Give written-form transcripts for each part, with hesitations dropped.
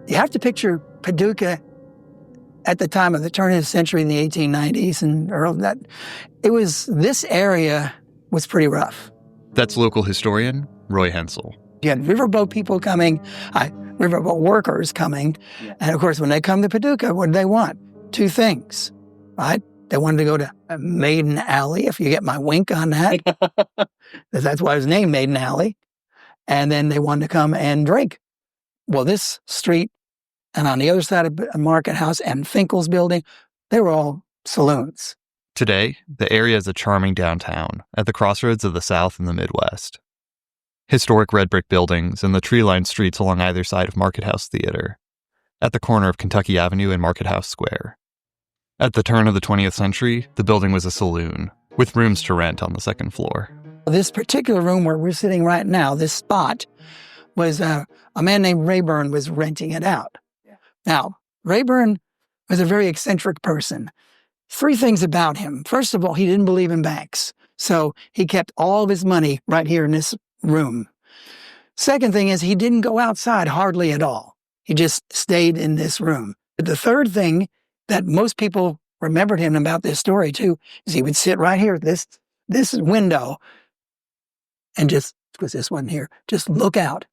You have to picture Paducah at the time of the turn of the century in the 1890s and early that. This area was pretty rough. That's local historian Roy Hensel. You had riverboat people coming, riverboat workers coming. Yeah. And of course, when they come to Paducah, what do they want? Two things, right? They wanted to go to Maiden Alley, if you get my wink on that. That's why it was named Maiden Alley. And then they wanted to come and drink. Well, this street and on the other side of Market House and Finkel's building, they were all saloons. Today, the area is a charming downtown at the crossroads of the South and the Midwest. Historic red brick buildings and the tree-lined streets along either side of Market House Theater, at the corner of Kentucky Avenue and Market House Square. At the turn of the 20th century, the building was a saloon, with rooms to rent on the second floor. This particular room where we're sitting right now, this spot, was a man named Rayburn was renting it out. Yeah. Now, Rayburn was a very eccentric person. Three things about him. First of all, he didn't believe in banks. So he kept all of his money right here in this room. Second thing is he didn't go outside hardly at all. He just stayed in this room. But the third thing that most people remembered him about this story too is he would sit right here at this window and just, was this one here, just look out.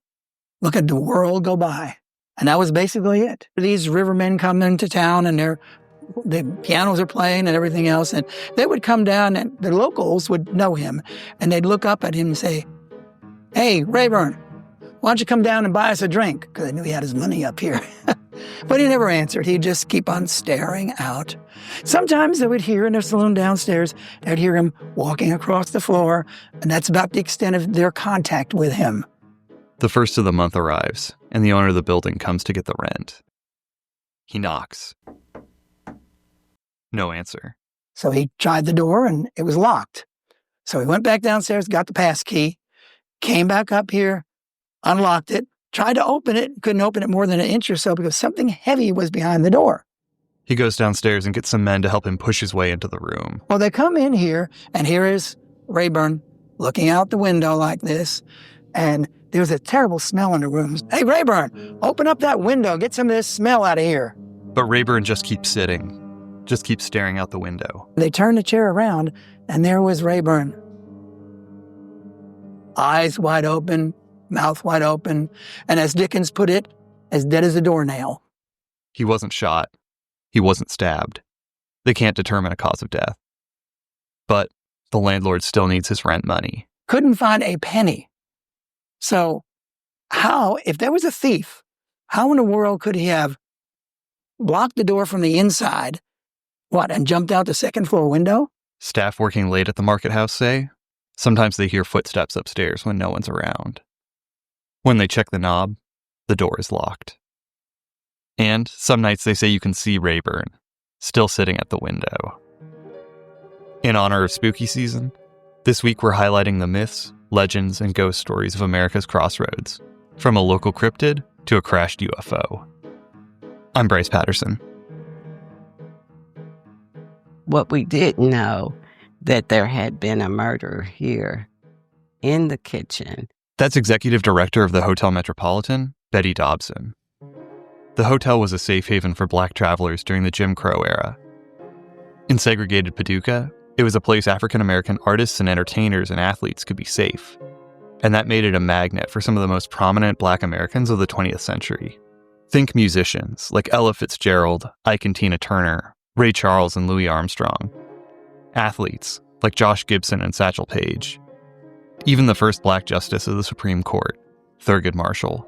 Look at the world go by. And that was basically it. These rivermen come into town and the pianos are playing and everything else. And they would come down and the locals would know him. And they'd look up at him and say, "Hey, Rayburn, why don't you come down and buy us a drink?" Because they knew he had his money up here. But he never answered. He'd just keep on staring out. Sometimes they would hear in the saloon downstairs, they'd hear him walking across the floor. And that's about the extent of their contact with him. The first of the month arrives, and the owner of the building comes to get the rent. He knocks. No answer. So he tried the door, and it was locked. So he went back downstairs, got the pass key, came back up here, unlocked it, tried to open it, couldn't open it more than an inch or so because something heavy was behind the door. He goes downstairs and gets some men to help him push his way into the room. Well, they come in here, and here is Rayburn looking out the window like this, and there was a terrible smell in the room. "Hey, Rayburn, open up that window, get some of this smell out of here." But Rayburn just keeps sitting, just keeps staring out the window. They turned the chair around, and there was Rayburn. Eyes wide open, mouth wide open, and as Dickens put it, as dead as a doornail. He wasn't shot. He wasn't stabbed. They can't determine a cause of death. But the landlord still needs his rent money. Couldn't find a penny. So how, if there was a thief, how in the world could he have blocked the door from the inside, and jumped out the second floor window? Staff working late at the Market House say sometimes they hear footsteps upstairs when no one's around. When they check the knob, the door is locked. And some nights they say you can see Rayburn, still sitting at the window. In honor of spooky season, this week we're highlighting the myths, legends, and ghost stories of America's crossroads, from a local cryptid to a crashed UFO. I'm Bryce Patterson. What we didn't know, that there had been a murder here in the kitchen. That's Executive Director of the Hotel Metropolitan, Betty Dobson. The hotel was a safe haven for Black travelers during the Jim Crow era. In segregated Paducah, it was a place African-American artists and entertainers and athletes could be safe. And that made it a magnet for some of the most prominent Black Americans of the 20th century. Think musicians like Ella Fitzgerald, Ike and Tina Turner, Ray Charles and Louis Armstrong. Athletes like Josh Gibson and Satchel Paige. Even the first Black justice of the Supreme Court, Thurgood Marshall.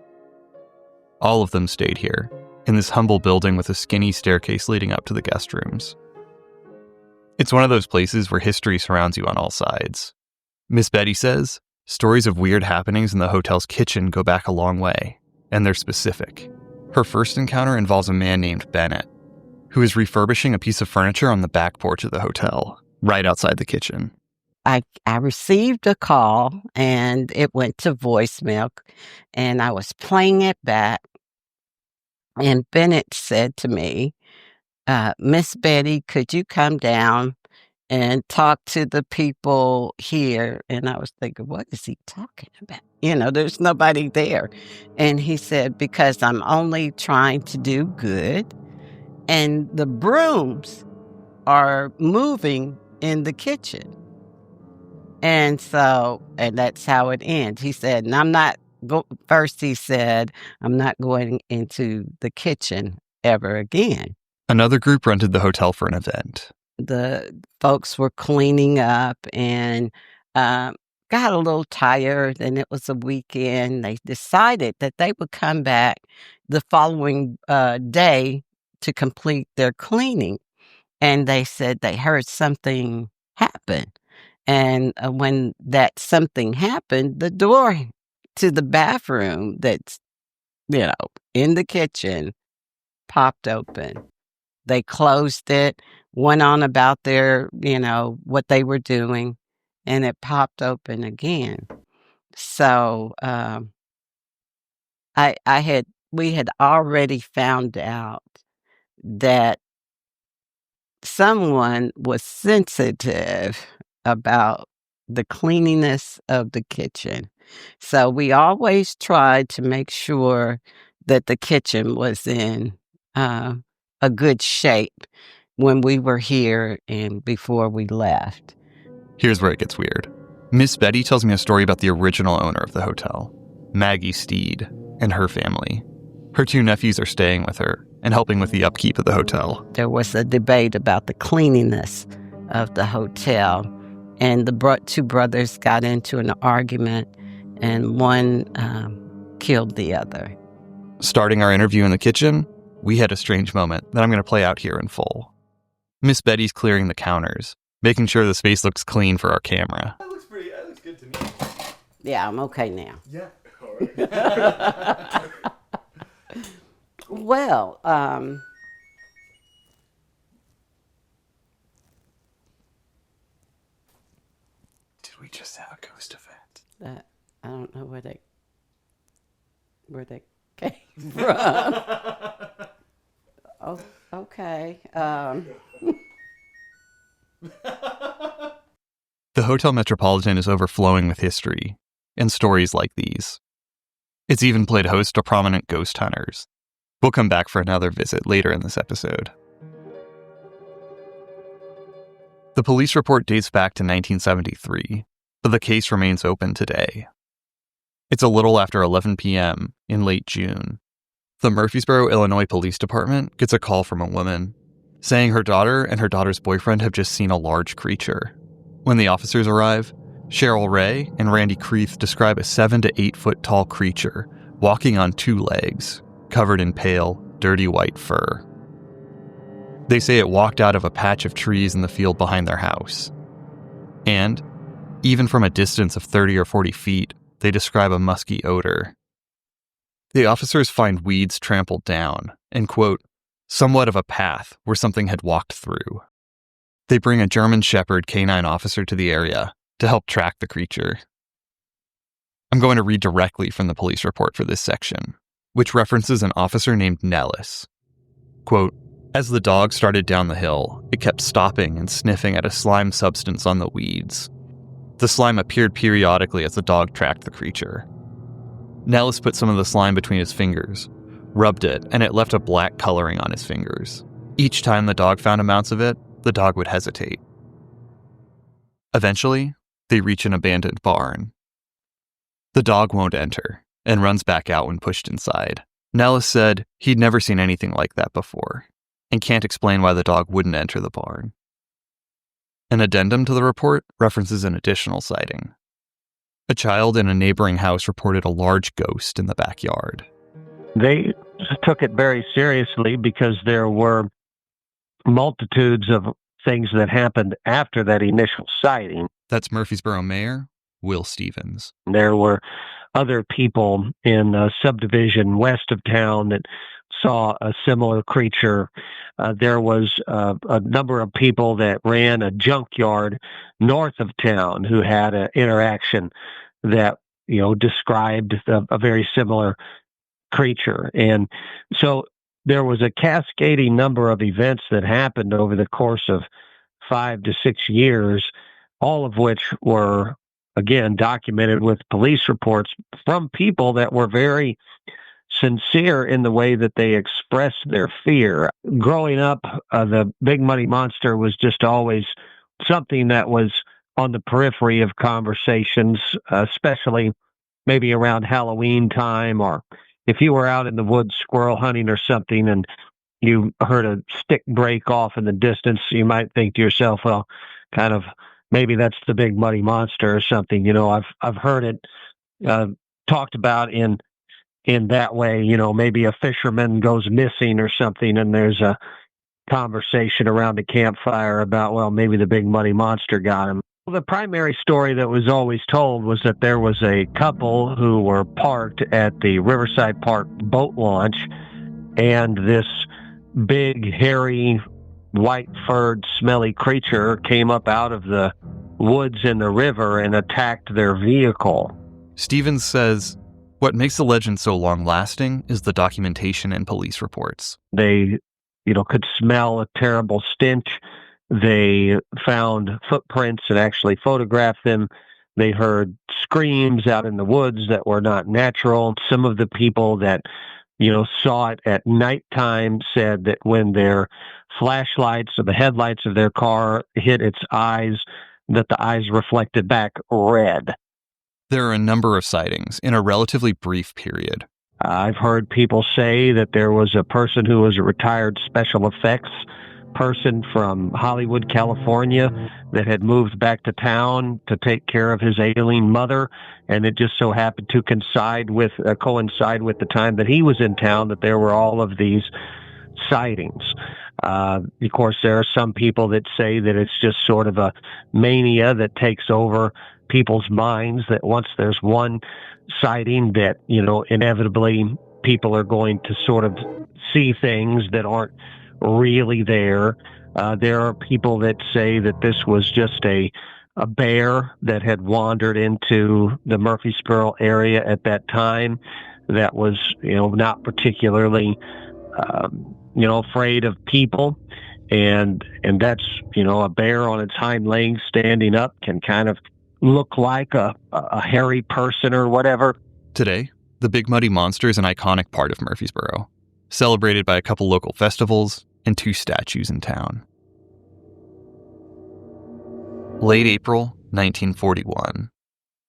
All of them stayed here, in this humble building with a skinny staircase leading up to the guest rooms. It's one of those places where history surrounds you on all sides. Miss Betty says, stories of weird happenings in the hotel's kitchen go back a long way, and they're specific. Her first encounter involves a man named Bennett, who is refurbishing a piece of furniture on the back porch of the hotel, right outside the kitchen. I received a call, and it went to voicemail, and I was playing it back, and Bennett said to me, "Miss Betty, could you come down and talk to the people here. And I was thinking, what is he talking about? There's nobody there. And he said, because I'm only trying to do good. And the brooms are moving in the kitchen. And that's how it ends. He said, and first he said, I'm not going into the kitchen ever again. Another group rented the hotel for an event. The folks were cleaning up and got a little tired, and it was a weekend. They decided that they would come back the following day to complete their cleaning. And they said they heard something happen. And when that something happened, the door to the bathroom that's, in the kitchen popped open. They closed it, went on about their, what they were doing, and it popped open again. So we had already found out that someone was sensitive about the cleanliness of the kitchen. So we always tried to make sure that the kitchen was in a good shape when we were here and before we left. Here's where it gets weird. Miss Betty tells me a story about the original owner of the hotel, Maggie Steed, and her family. Her 2 nephews are staying with her and helping with the upkeep of the hotel. There was a debate about the cleanliness of the hotel, and the 2 brothers got into an argument, and one killed the other. Starting our interview in the kitchen, we had a strange moment that I'm going to play out here in full. Miss Betty's clearing the counters, making sure the space looks clean for our camera. That looks good to me. Yeah, I'm okay now. Yeah. All right. Well, Did we just have a ghost event? I don't know where they came from. Oh, okay. The Hotel Metropolitan is overflowing with history and stories like these. It's even played host to prominent ghost hunters. We'll come back for another visit later in this episode. The police report dates back to 1973, but the case remains open today. It's a little after 11 p.m. in late June. The Murfreesboro, Illinois Police Department gets a call from a woman saying her daughter and her daughter's boyfriend have just seen a large creature. When the officers arrive, Cheryl Ray and Randy Creeth describe a 7 to 8 foot tall creature walking on 2 legs, covered in pale, dirty white fur. They say it walked out of a patch of trees in the field behind their house. And, even from a distance of 30 or 40 feet, they describe a musky odor. The officers find weeds trampled down and, quote, somewhat of a path where something had walked through. They bring a German Shepherd canine officer to the area to help track the creature. I'm going to read directly from the police report for this section, which references an officer named Nellis. Quote, as the dog started down the hill, it kept stopping and sniffing at a slime substance on the weeds. The slime appeared periodically as the dog tracked the creature. Nellis put some of the slime between his fingers, rubbed it, and it left a black coloring on his fingers. Each time the dog found amounts of it, the dog would hesitate. Eventually, they reach an abandoned barn. The dog won't enter and runs back out when pushed inside. Nellis said he'd never seen anything like that before and can't explain why the dog wouldn't enter the barn. An addendum to the report references an additional sighting. A child in a neighboring house reported a large ghost in the backyard. They took it very seriously because there were multitudes of things that happened after that initial sighting. That's Murfreesboro Mayor Will Stevens. There were other people in a subdivision west of town that saw a similar creature. There was a number of people that ran a junkyard north of town who had an interaction that, described a very similar creature. And so there was a cascading number of events that happened over the course of 5 to 6 years, all of which were, again, documented with police reports from people that were very sincere in the way that they expressed their fear. Growing up, the Big Muddy Monster was just always something that was on the periphery of conversations, especially maybe around Halloween time, or if you were out in the woods squirrel hunting or something and you heard a stick break off in the distance, you might think to yourself, well, kind of maybe that's the Big Muddy Monster or something. I've heard it talked about in that way. Maybe a fisherman goes missing or something, and there's a conversation around a campfire about, well, maybe the Big Muddy Monster got him. The primary story that was always told was that there was a couple who were parked at the Riverside Park boat launch, and this big, hairy, white-furred, smelly creature came up out of the woods in the river and attacked their vehicle. Stevens says what makes the legend so long-lasting is the documentation and police reports. They, could smell a terrible stench. They found footprints and actually photographed them. They heard screams out in the woods that were not natural. Some of the people that, saw it at nighttime said that when their flashlights or the headlights of their car hit its eyes, that the eyes reflected back red. There are a number of sightings in a relatively brief period. I've heard people say that there was a person who was a retired special effects person from Hollywood, California, that had moved back to town to take care of his ailing mother, and it just so happened to coincide with the time that he was in town that there were all of these sightings. Of course, there are some people that say that it's just sort of a mania that takes over people's minds, that once there's one sighting that, inevitably people are going to sort of see things that aren't really there. There are people that say that this was just a bear that had wandered into the Murfreesboro area at that time that was, not particularly, afraid of people. And that's, a bear on its hind legs standing up can kind of look like a hairy person or whatever. Today, the Big Muddy Monster is an iconic part of Murfreesboro, celebrated by a couple local festivals and 2 statues in town. Late April 1941,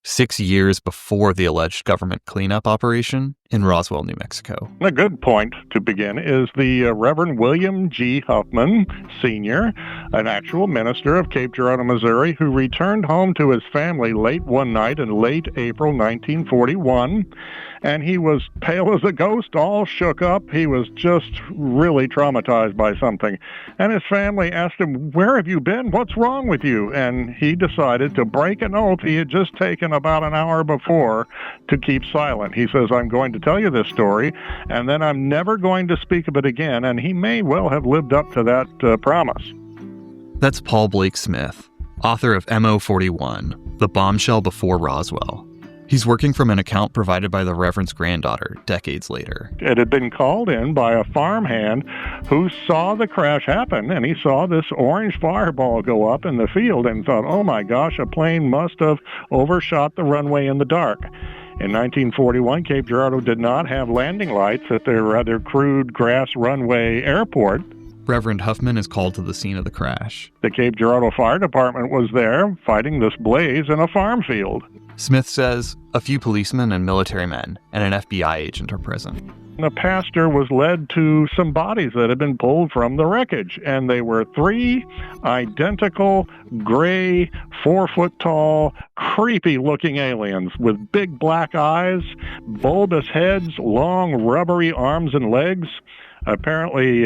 6 years before the alleged government cleanup operation in Roswell, New Mexico. A good point to begin is the Reverend William G. Huffman, Sr., an actual minister of Cape Girardeau, Missouri, who returned home to his family late one night in late April 1941, and he was pale as a ghost, all shook up. He was just really traumatized by something. And his family asked him, "Where have you been? What's wrong with you?" And he decided to break an oath he had just taken about an hour before to keep silent. He says, "I'm going to tell you this story, and then I'm never going to speak of it again." And he may well have lived up to that promise. That's Paul Blake Smith, author of MO41, The Bombshell Before Roswell. He's working from an account provided by the Reverend's granddaughter decades later. It had been called in by a farmhand who saw the crash happen, and he saw this orange fireball go up in the field and thought, oh my gosh, a plane must have overshot the runway in the dark. In 1941, Cape Girardeau did not have landing lights at their rather crude grass runway airport. Reverend Huffman is called to the scene of the crash. The Cape Girardeau Fire Department was there fighting this blaze in a farm field. Smith says a few policemen and military men and an FBI agent are present. The pastor was led to some bodies that had been pulled from the wreckage, and they were 3 identical, gray, 4-foot-tall, creepy-looking aliens with big black eyes, bulbous heads, long, rubbery arms and legs, apparently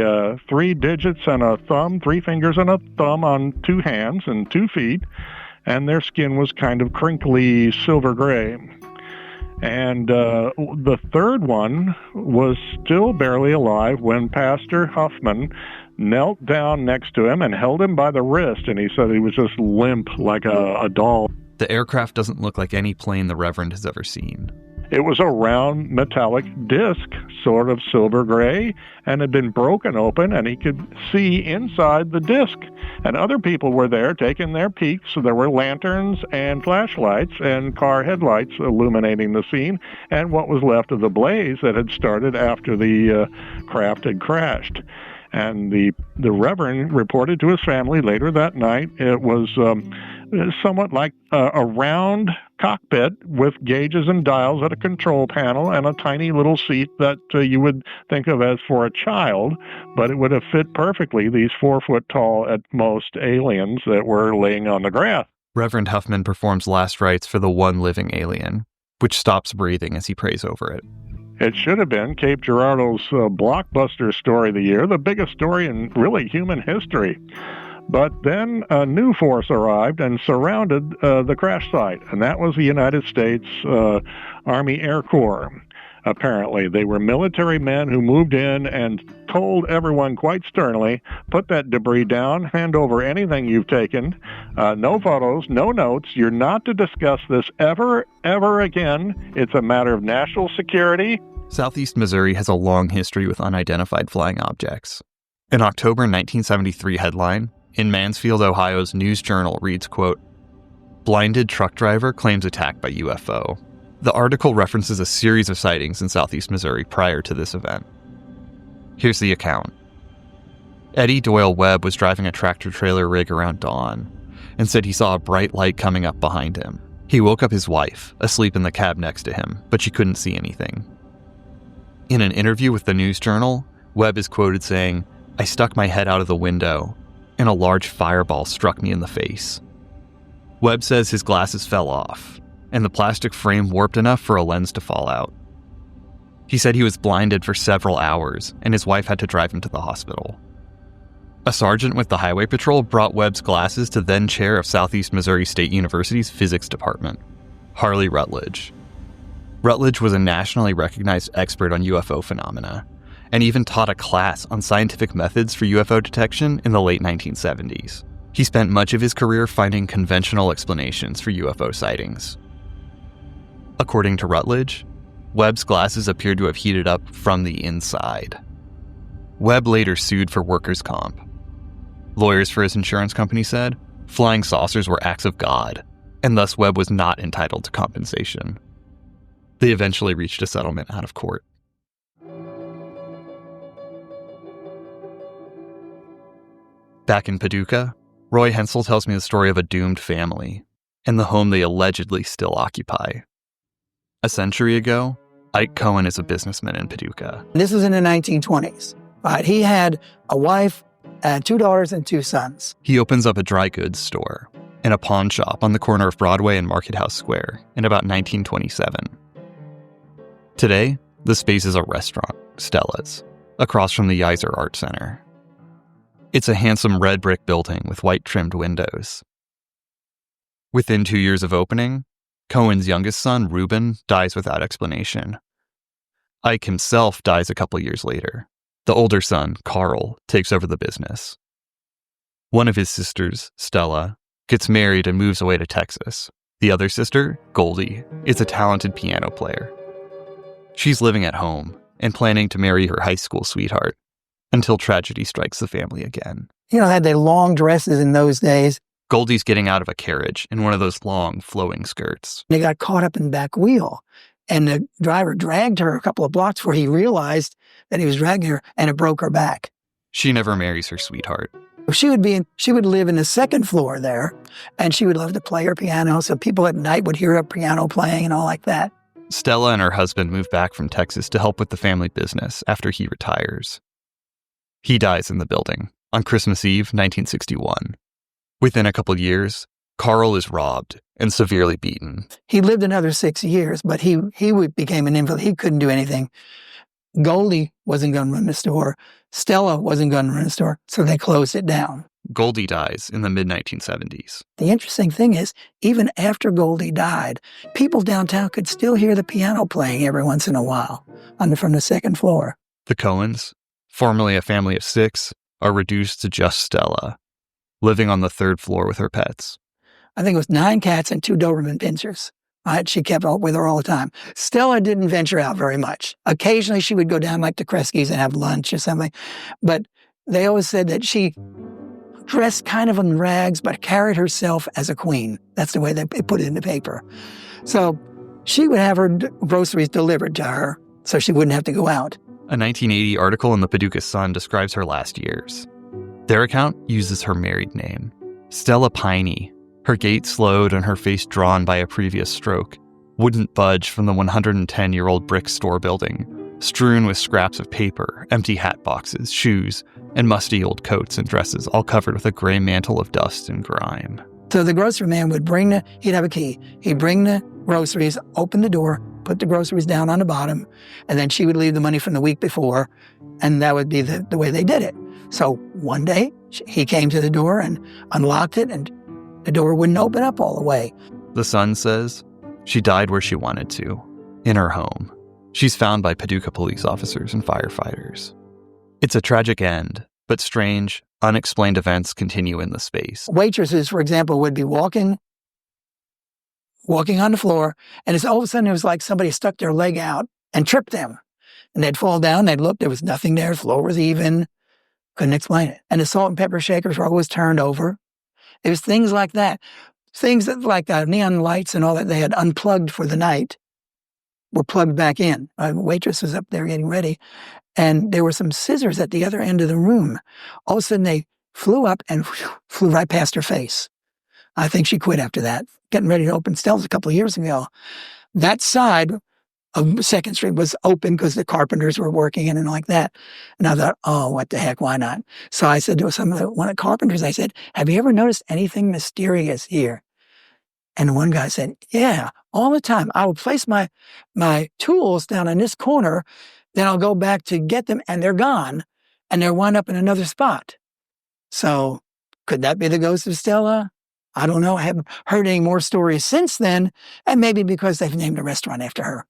3 digits and a thumb, 3 fingers and a thumb on 2 hands and 2 feet, and their skin was kind of crinkly silver gray. And the third one was still barely alive when Pastor Huffman knelt down next to him and held him by the wrist, and he said he was just limp like a doll. The aircraft doesn't look like any plane the Reverend has ever seen. It was a round metallic disc, sort of silver gray, and had been broken open, and he could see inside the disc. And other people were there taking their peeks. So there were lanterns and flashlights and car headlights illuminating the scene and what was left of the blaze that had started after the craft had crashed. And the Reverend reported to his family later that night it was somewhat like a round cockpit with gauges and dials at a control panel and a tiny little seat that you would think of as for a child, but it would have fit perfectly these 4-foot-tall at most aliens that were laying on the grass. Reverend Huffman performs last rites for the one living alien, which stops breathing as he prays over it. It should have been Cape Girardeau's blockbuster story of the year, the biggest story in really human history. But then a new force arrived and surrounded the crash site, and that was the United States Army Air Corps. Apparently, they were military men who moved in and told everyone quite sternly, put that debris down, hand over anything you've taken, no photos, no notes, you're not to discuss this ever again. It's a matter of national security. Southeast Missouri has a long history with unidentified flying objects. An October 1973 headline in Mansfield, Ohio's News Journal reads, quote, "Blinded truck driver claims attack by UFO." The article references a series of sightings in southeast Missouri prior to this event. Here's the account. Eddie Doyle Webb was driving a tractor-trailer rig around dawn and said he saw a bright light coming up behind him. He woke up his wife, asleep in the cab next to him, but she couldn't see anything. In an interview with the News Journal, Webb is quoted saying, "I stuck my head out of the window, and a large fireball struck me in the face." Webb says his glasses fell off, and the plastic frame warped enough for a lens to fall out. He said he was blinded for several hours, and his wife had to drive him to the hospital. A sergeant with the Highway Patrol brought Webb's glasses to then chair of Southeast Missouri State University's physics department, Harley Rutledge. Rutledge was a nationally recognized expert on UFO phenomena, and even taught a class on scientific methods for UFO detection in the late 1970s. He spent much of his career finding conventional explanations for UFO sightings. According to Rutledge, Webb's glasses appeared to have heated up from the inside. Webb later sued for workers' comp. Lawyers for his insurance company said flying saucers were acts of God, and thus Webb was not entitled to compensation. They eventually reached a settlement out of court. Back in Paducah, Roy Hensel tells me the story of a doomed family and the home they allegedly still occupy. A century ago, Ike Cohen is a businessman in Paducah. This was in the 1920s. Right? He had a wife and 2 daughters and 2 sons. He opens up a dry goods store and a pawn shop on the corner of Broadway and Market House Square in about 1927. Today, the space is a restaurant, Stella's, across from the Yeiser Art Center. It's a handsome red brick building with white-trimmed windows. Within 2 years of opening, Cohen's youngest son, Reuben, dies without explanation. Ike himself dies a couple years later. The older son, Carl, takes over the business. One of his sisters, Stella, gets married and moves away to Texas. The other sister, Goldie, is a talented piano player. She's living at home and planning to marry her high school sweetheart until tragedy strikes the family again. You know, they had their long dresses in those days. Goldie's getting out of a carriage in one of those long, flowing skirts. They got caught up in the back wheel, and the driver dragged her a couple of blocks before he realized that he was dragging her, and it broke her back. She never marries her sweetheart. She would live in the second floor there, and she would love to play her piano, so people at night would hear her piano playing and all like that. Stella and her husband move back from Texas to help with the family business after he retires. He dies in the building on Christmas Eve, 1961. Within a couple years, Carl is robbed and severely beaten. He lived another 6 years, but he became an invalid. He couldn't do anything. Goldie wasn't going to run the store. Stella wasn't going to run the store, so they closed it down. Goldie dies in the mid-1970s. The interesting thing is, even after Goldie died, people downtown could still hear the piano playing every once in a while from the second floor. The Cohens, formerly a family of 6, are reduced to just Stella, living on the 3rd floor with her pets. I think it was 9 cats and 2 Doberman pinschers. Right? She kept up with her all the time. Stella didn't venture out very much. Occasionally she would go down like to Kresge's and have lunch or something. But they always said that she dressed kind of in rags, but carried herself as a queen. That's the way they put it in the paper. So she would have her groceries delivered to her so she wouldn't have to go out. A 1980 article in the Paducah Sun describes her last years. Their account uses her married name, Stella Piney. Her gait slowed and her face drawn by a previous stroke, wouldn't budge from the 110-year-old brick store building, strewn with scraps of paper, empty hat boxes, shoes, and musty old coats and dresses, all covered with a gray mantle of dust and grime. So the grocery man would he'd have a key. He'd bring the groceries, open the door, put the groceries down on the bottom, and then she would leave the money from the week before, and that would be the way they did it. So one day, he came to the door and unlocked it, and the door wouldn't open up all the way. The Sun says she died where she wanted to, in her home. She's found by Paducah police officers and firefighters. It's a tragic end, but strange, unexplained events continue in the space. Waitresses, for example, would be walking on the floor, and all of a sudden it was like somebody stuck their leg out and tripped them. And they'd fall down, they'd look, there was nothing there, the floor was even. Couldn't explain it. And the salt and pepper shakers were always turned over. It was things like that. Things that, like neon lights and all that they had unplugged for the night were plugged back in. A waitress was up there getting ready, and there were some scissors at the other end of the room. All of a sudden, they flew up and flew right past her face. I think she quit after that, getting ready to open Stella's a couple of years ago. That side of 2nd Street was open because the carpenters were working in and like that. And I thought, oh, what the heck, why not? So I said to one of the carpenters, I said, have you ever noticed anything mysterious here? And one guy said, yeah, all the time. I will place my tools down in this corner, then I'll go back to get them, and they're gone, and they're wound up in another spot. So could that be the ghost of Stella? I don't know. I haven't heard any more stories since then, and maybe because they've named a restaurant after her.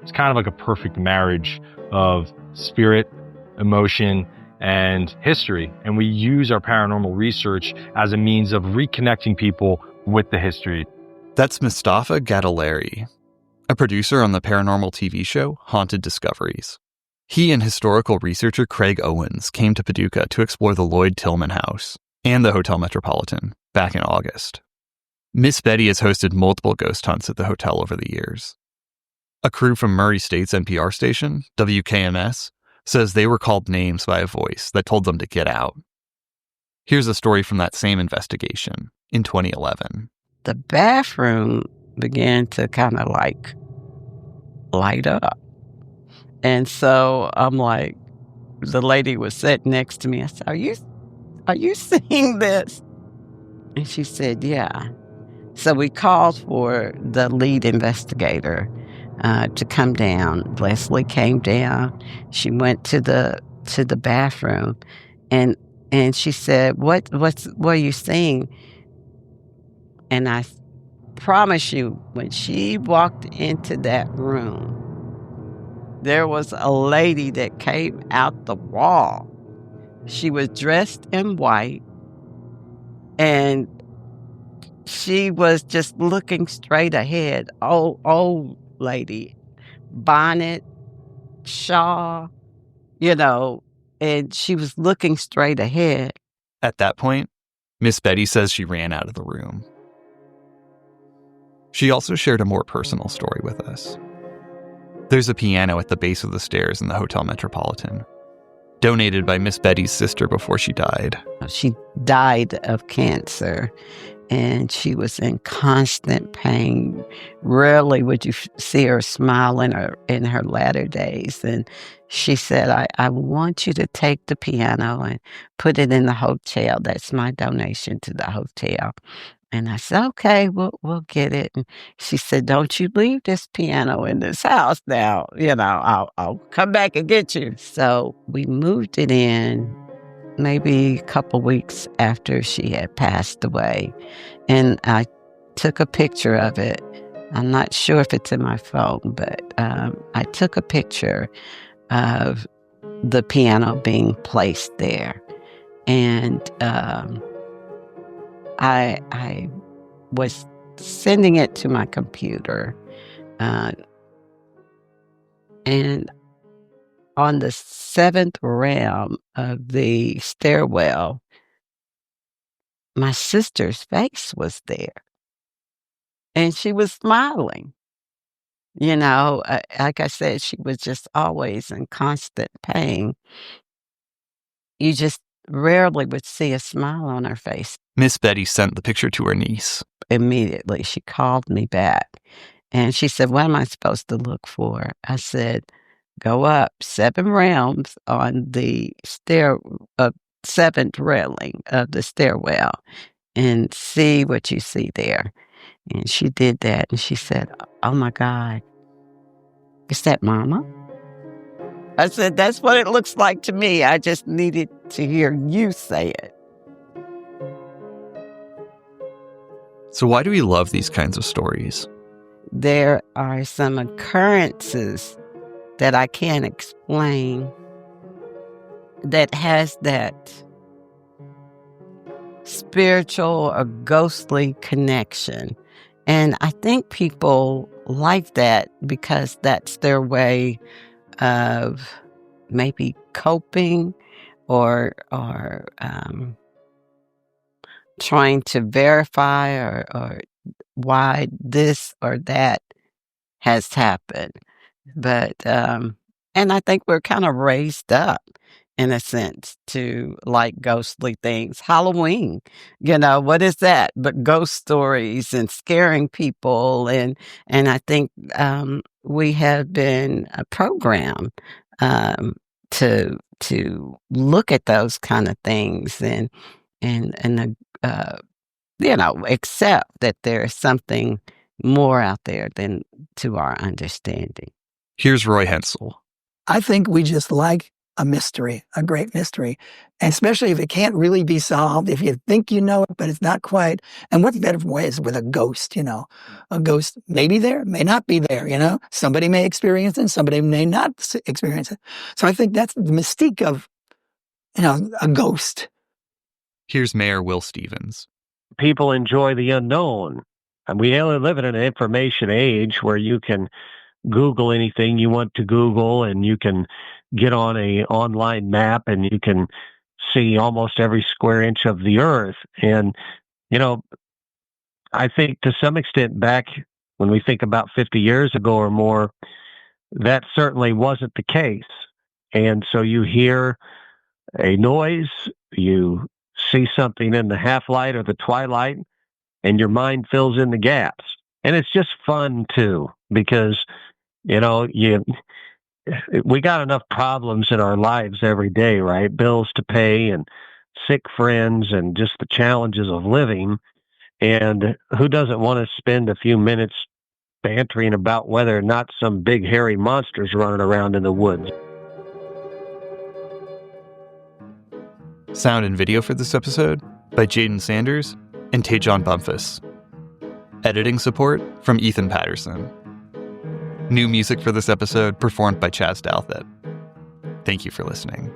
It's kind of like a perfect marriage of spirit, emotion, and history. And we use our paranormal research as a means of reconnecting people with the history. That's Mustafa Gadaleri, a producer on the paranormal TV show Haunted Discoveries. He and historical researcher Craig Owens came to Paducah to explore the Lloyd Tillman House and the Hotel Metropolitan back in August. Miss Betty has hosted multiple ghost hunts at the hotel over the years. A crew from Murray State's NPR station, WKMS, says they were called names by a voice that told them to get out. Here's a story from that same investigation in 2011. The bathroom began to kind of like light up. And so I'm like, the lady was sitting next to me. I said, are you seeing this? And she said, yeah. So we called for the lead investigator to come down. Leslie came down. She went to the bathroom, and she said, "What are you seeing?" And I promise you, when she walked into that room, there was a lady that came out the wall. She was dressed in white, and she was just looking straight ahead. Old lady, bonnet, shawl, and she was looking straight ahead. At that point, Miss Betty says she ran out of the room. She also shared a more personal story with us. There's a piano at the base of the stairs in the Hotel Metropolitan, donated by Miss Betty's sister before she died. She died of cancer, and she was in constant pain. Rarely would you see her smile in her latter days. And she said, I want you to take the piano and put it in the hotel. That's my donation to the hotel. And I said, okay, we'll get it. And she said, don't you leave this piano in this house now. I'll come back and get you. So we moved it in maybe a couple weeks after she had passed away. And I took a picture of it. I'm not sure if it's in my phone, but I took a picture of the piano being placed there. And I was sending it to my computer. And on the 7th realm of the stairwell, my sister's face was there. And she was smiling. Like I said, she was just always in constant pain. You just rarely would see a smile on her face. Miss Betty sent the picture to her niece. Immediately, she called me back. And she said, what am I supposed to look for? I said, go up 7 realms on the 7th railing of the stairwell and see what you see there. And she did that. And she said, oh, my God, is that Mama? I said, that's what it looks like to me. I just needed to hear you say it. So why do we love these kinds of stories? There are some occurrences that I can't explain that has that spiritual or ghostly connection. And I think people like that because that's their way of maybe coping or trying to verify or why this or that has happened. But, and I think we're kind of raised up in a sense to like ghostly things. Halloween, what is that? But ghost stories and scaring people. And I think, we have been programmed, to look at those kind of things and accept that there is something more out there than to our understanding. Here's Roy Hensel. I think we just like a mystery, a great mystery, and especially if it can't really be solved, if you think you know it, but it's not quite. And what's better way is with a ghost, a ghost may be there, may not be there, somebody may experience it, somebody may not experience it. So I think that's the mystique of, a ghost. Here's Mayor Will Stevens. People enjoy the unknown. And we live in an information age where you can Google anything you want to Google, and you can get on a online map and you can see almost every square inch of the earth. And, I think to some extent back when we think about 50 years ago or more, that certainly wasn't the case. And so you hear a noise, you see something in the half light or the twilight, and your mind fills in the gaps. And it's just fun too, because, we got enough problems in our lives every day, right? Bills to pay and sick friends and just the challenges of living. And who doesn't want to spend a few minutes bantering about whether or not some big hairy monster's running around in the woods? Sound and video for this episode by Jaden Sanders and Tejon Bumpus. Editing support from Ethan Patterson. New music for this episode performed by Chaz Dalthet. Thank you for listening.